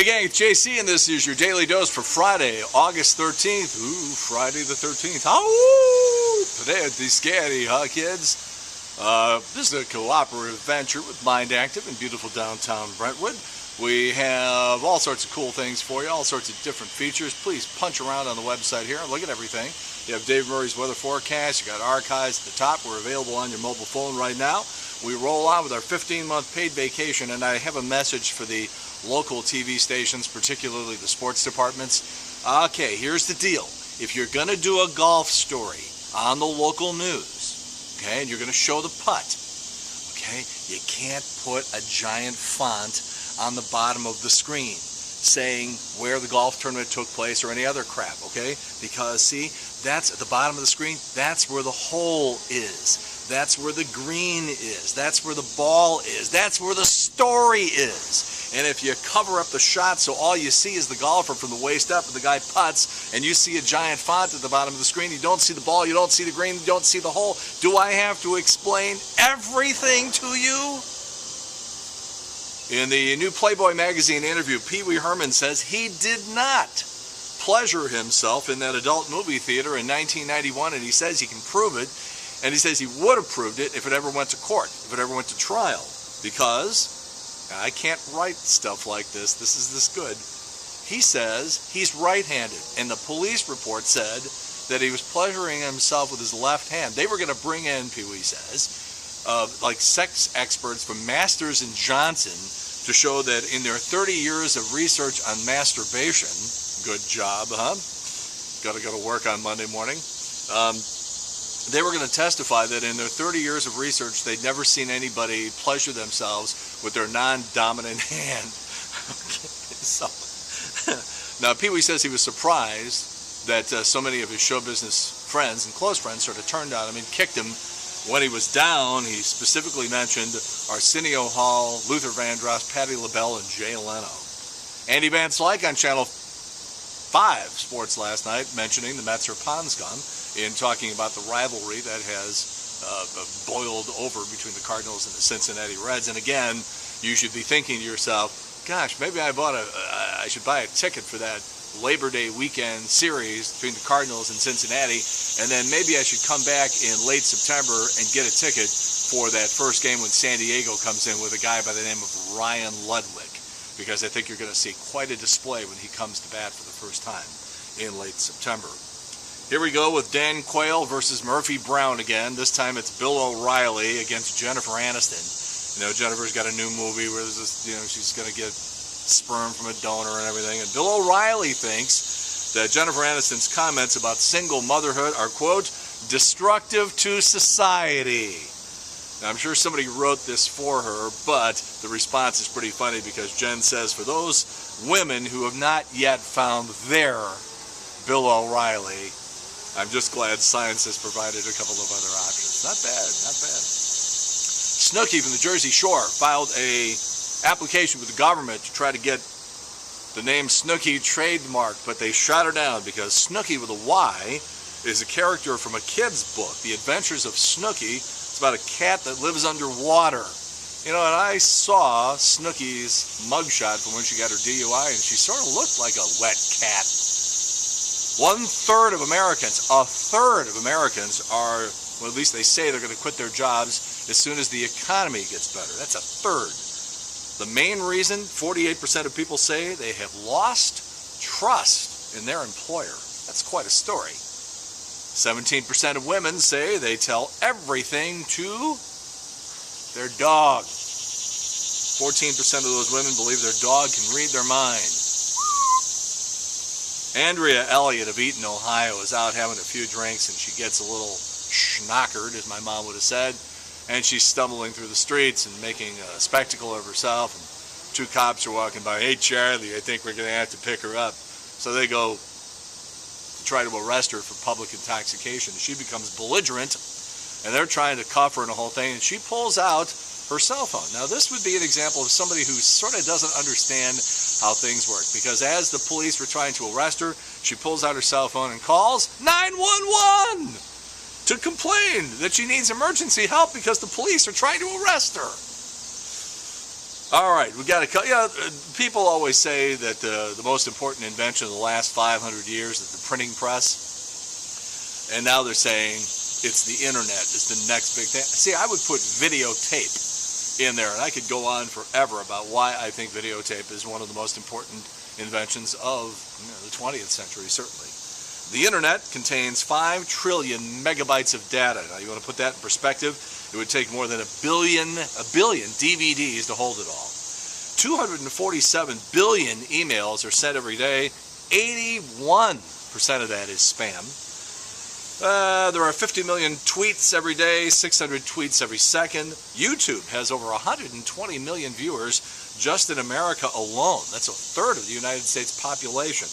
Hey gang, it's JC, and this is your Daily Dose for Friday, August 13th. Ooh, Friday the 13th. Oh, today at the scary, huh, kids? This is a cooperative venture with Mind Active in beautiful downtown Brentwood. We have all sorts of cool things for you, all sorts of different features. Please punch around on the website here and look at everything. You have Dave Murray's weather forecast. You got archives at the top. We're available on your mobile phone right now. We roll on with our 15-month paid vacation, and I have a message for the local TV stations, particularly the sports departments. Okay, here's the deal. If you're going to do a golf story on the local news, okay, and you're going to show the putt, okay, you can't put a giant font on the bottom of the screen saying where the golf tournament took place or any other crap, okay? Because, see, that's at the bottom of the screen, that's where the hole is. That's where the green is. That's where the ball is. That's where the story is. And if you cover up the shot so all you see is the golfer from the waist up and the guy putts, and you see a giant font at the bottom of the screen, you don't see the ball, you don't see the green, you don't see the hole, do I have to explain everything to you? In the new Playboy magazine interview, Pee Wee Herman says he did not pleasure himself in that adult movie theater in 1991, and he says he can prove it. And he says he would have proved it if it ever went to court, if it ever went to trial. Because I can't write stuff like this. This is this good. He says he's right-handed. And the police report said that he was pleasuring himself with his left hand. They were going to bring in, Pee Wee says, like sex experts from Masters and Johnson to show that in their 30 years of research on masturbation, good job, huh? Got to go to work on Monday morning. They were going to testify that in their 30 years of research, they'd never seen anybody pleasure themselves with their non-dominant hand. So, now, Pee Wee says he was surprised that so many of his show business friends and close friends sort of turned on him and kicked him when he was down. He specifically mentioned Arsenio Hall, Luther Vandross, Patti LaBelle, and Jay Leno. Andy Van Slyke on Channel 5 Sports last night mentioning the Mets are pond scum in talking about the rivalry that has boiled over between the Cardinals and the Cincinnati Reds. And again, you should be thinking to yourself, gosh, maybe I should buy a ticket for that Labor Day weekend series between the Cardinals and Cincinnati, and then maybe I should come back in late September and get a ticket for that first game when San Diego comes in with a guy by the name of Ryan Ludwig, because I think you're going to see quite a display when he comes to bat for the first time in late September. Here we go with Dan Quayle versus Murphy Brown again. This time it's Bill O'Reilly against Jennifer Aniston. You know, Jennifer's got a new movie where there's this, you know, she's going to get sperm from a donor and everything. And Bill O'Reilly thinks that Jennifer Aniston's comments about single motherhood are, quote, destructive to society. Now, I'm sure somebody wrote this for her, but the response is pretty funny because Jen says, for those women who have not yet found their Bill O'Reilly, I'm just glad science has provided a couple of other options. Not bad, not bad. Snooki from the Jersey Shore filed a application with the government to try to get the name Snooki trademarked, but they shot her down because Snooki with a Y is a character from a kid's book, The Adventures of Snooki. It's about a cat that lives underwater. You know, and I saw Snooki's mugshot from when she got her DUI, and she sort of looked like a wet cat. 1/3 of Americans, a third of Americans are, well, at least they say they're going to quit their jobs as soon as the economy gets better. That's a third. The main reason, 48% of people say they have lost trust in their employer. That's quite a story. 17% of women say they tell everything to their dog. 14% of those women believe their dog can read their mind. Andrea Elliott of Eaton, Ohio, is out having a few drinks, and she gets a little schnockered, as my mom would have said, and she's stumbling through the streets and making a spectacle of herself, and 2 cops are walking by. Hey, Charlie, I think we're going to have to pick her up. So they go to try to arrest her for public intoxication. She becomes belligerent, and they're trying to cuff her and the whole thing, and she pulls out her cell phone. Now, this would be an example of somebody who sort of doesn't understand how things work, because as the police were trying to arrest her, she pulls out her cell phone and calls 911 to complain that she needs emergency help because the police are trying to arrest her. All right, we got to cut. Yeah, people always say that the most important invention of the last 500 years is the printing press, and now they're saying it's the internet is the next big thing. See, I would put videotape in there, and I could go on forever about why I think videotape is one of the most important inventions of the 20th century, certainly. The internet contains 5 trillion megabytes of data. Now, you want to put that in perspective? It would take more than a billion DVDs to hold it all. 247 billion emails are sent every day. 81% of that is spam. There are 50 million tweets every day, 600 tweets every second. YouTube has over 120 million viewers just in America alone. That's a third of the United States population.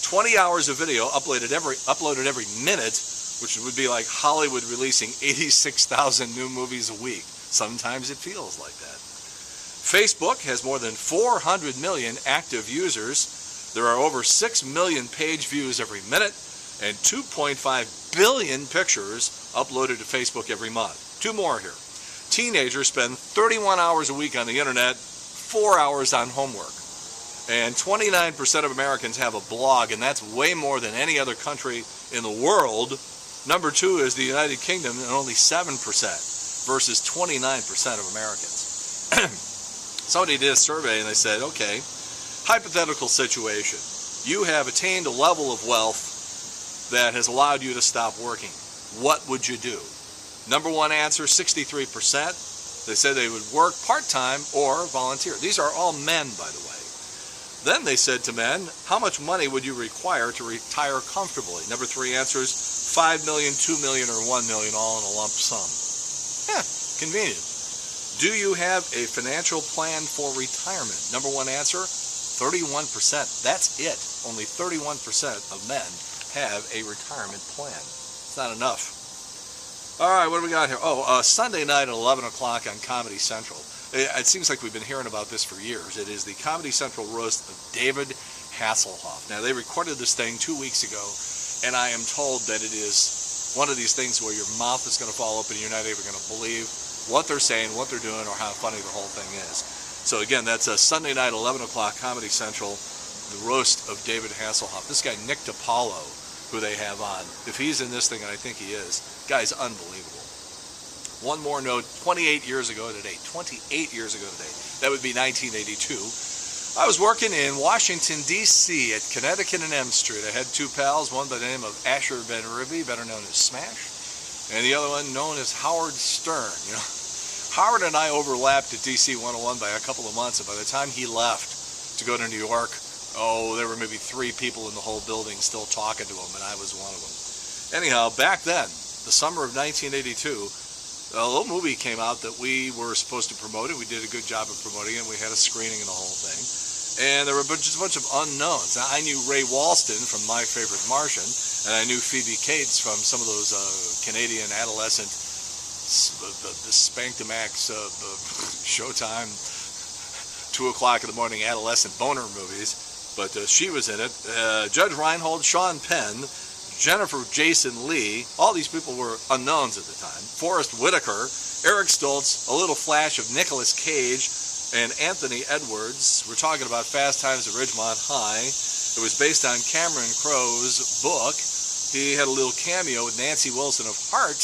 20 hours of video uploaded every minute, which would be like Hollywood releasing 86,000 new movies a week. Sometimes it feels like that. Facebook has more than 400 million active users. There are over 6 million page views every minute and 2.5 billion pictures uploaded to Facebook every month. 2 more here. Teenagers spend 31 hours a week on the internet, 4 hours on homework. And 29% of Americans have a blog, and that's way more than any other country in the world. Number 2 is the United Kingdom, and only 7% versus 29% of Americans. Somebody did a survey, and they said, okay, hypothetical situation. You have attained a level of wealth that has allowed you to stop working. What would you do? Number 1 answer, 63%. They said they would work part-time or volunteer. These are all men, by the way. Then they said to men, how much money would you require to retire comfortably? Number 3 answers, 5 million, 2 million, or 1 million, all in a lump sum. Yeah, convenient. Do you have a financial plan for retirement? Number 1 answer, 31%. That's it. Only 31% of men have a retirement plan. It's not enough. All right, what do we got here? Sunday night at 11 o'clock on Comedy Central. It seems like we've been hearing about this for years. It is the Comedy Central roast of David Hasselhoff. Now, they recorded this thing 2 weeks ago, and I am told that it is one of these things where your mouth is going to fall open and you're not even going to believe what they're saying, what they're doing, or how funny the whole thing is. So again, that's a Sunday night, 11 o'clock, Comedy Central, the roast of David Hasselhoff. This guy, Nick DiPaolo, who they have on, if he's in this thing, and I think he is, guy's unbelievable. One more note, 28 years ago today, that would be 1982, I was working in Washington, D.C. at Connecticut and M Street. I had 2 pals, one by the name of Asher Ben Ribby, better known as Smash, and the other one known as Howard Stern. You know, Howard and I overlapped at DC 101 by a couple of months, and by the time he left to go to New York, there were maybe 3 people in the whole building still talking to him, and I was one of them. Anyhow, back then, the summer of 1982, a little movie came out that we were supposed to promote it. We did a good job of promoting it. We had a screening and the whole thing. And there were just a bunch of unknowns. Now, I knew Ray Walston from My Favorite Martian, and I knew Phoebe Cates from some of those Canadian adolescent, the Spank-to-Max, Showtime, 2 o'clock in the morning adolescent boner movies. But she was in it. Judge Reinhold, Sean Penn, Jennifer Jason Leigh, all these people were unknowns at the time. Forrest Whitaker, Eric Stoltz, a little flash of Nicolas Cage, and Anthony Edwards. We're talking about Fast Times at Ridgemont High. It was based on Cameron Crowe's book. He had a little cameo with Nancy Wilson of Heart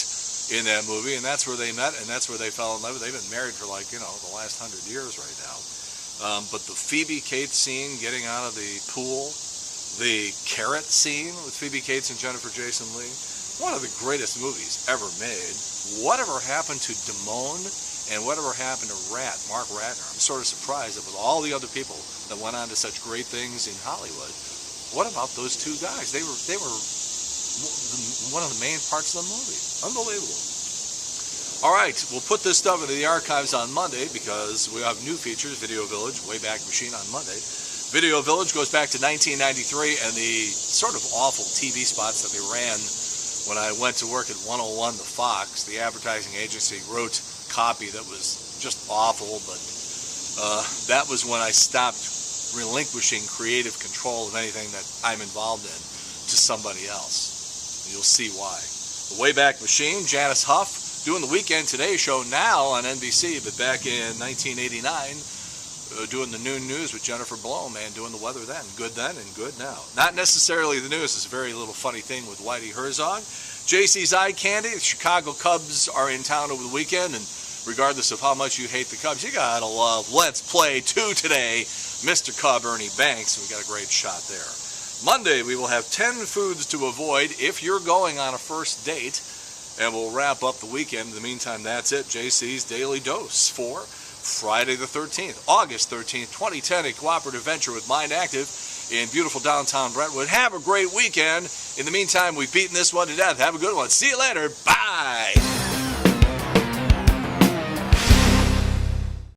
in that movie, and that's where they met, and that's where they fell in love. They've been married for the last 100 years right now. But the Phoebe Cates scene, getting out of the pool, the carrot scene with Phoebe Cates and Jennifer Jason Leigh, one of the greatest movies ever made. Whatever happened to Damone and whatever happened to Mark Ratner? I'm sort of surprised that with all the other people that went on to such great things in Hollywood, what about those 2 guys? They were one of the main parts of the movie. Unbelievable. All right, we'll put this stuff into the archives on Monday because we have new features, Video Village, Wayback Machine on Monday. Video Village goes back to 1993 and the sort of awful TV spots that they ran when I went to work at 101 The Fox. The advertising agency wrote copy that was just awful, but that was when I stopped relinquishing creative control of anything that I'm involved in to somebody else. You'll see why. The Wayback Machine, Janice Huff, doing the Weekend Today show now on NBC, but back in 1989, doing the noon news with Jennifer Blow, man, doing the weather then. Good then and good now. Not necessarily the news. It's a very little funny thing with Whitey Herzog. JC's Eye Candy. The Chicago Cubs are in town over the weekend, and regardless of how much you hate the Cubs, you gotta love Let's Play 2 today. Mr. Cub Ernie Banks. We got a great shot there. Monday, we will have 10 foods to avoid if you're going on a first date, and we'll wrap up the weekend. In the meantime, that's it. JC's Daily Dose for Friday the 13th, August 13th, 2010, a cooperative venture with Mind Active in beautiful downtown Brentwood. Have a great weekend. In the meantime, we've beaten this one to death. Have a good one. See you later. Bye.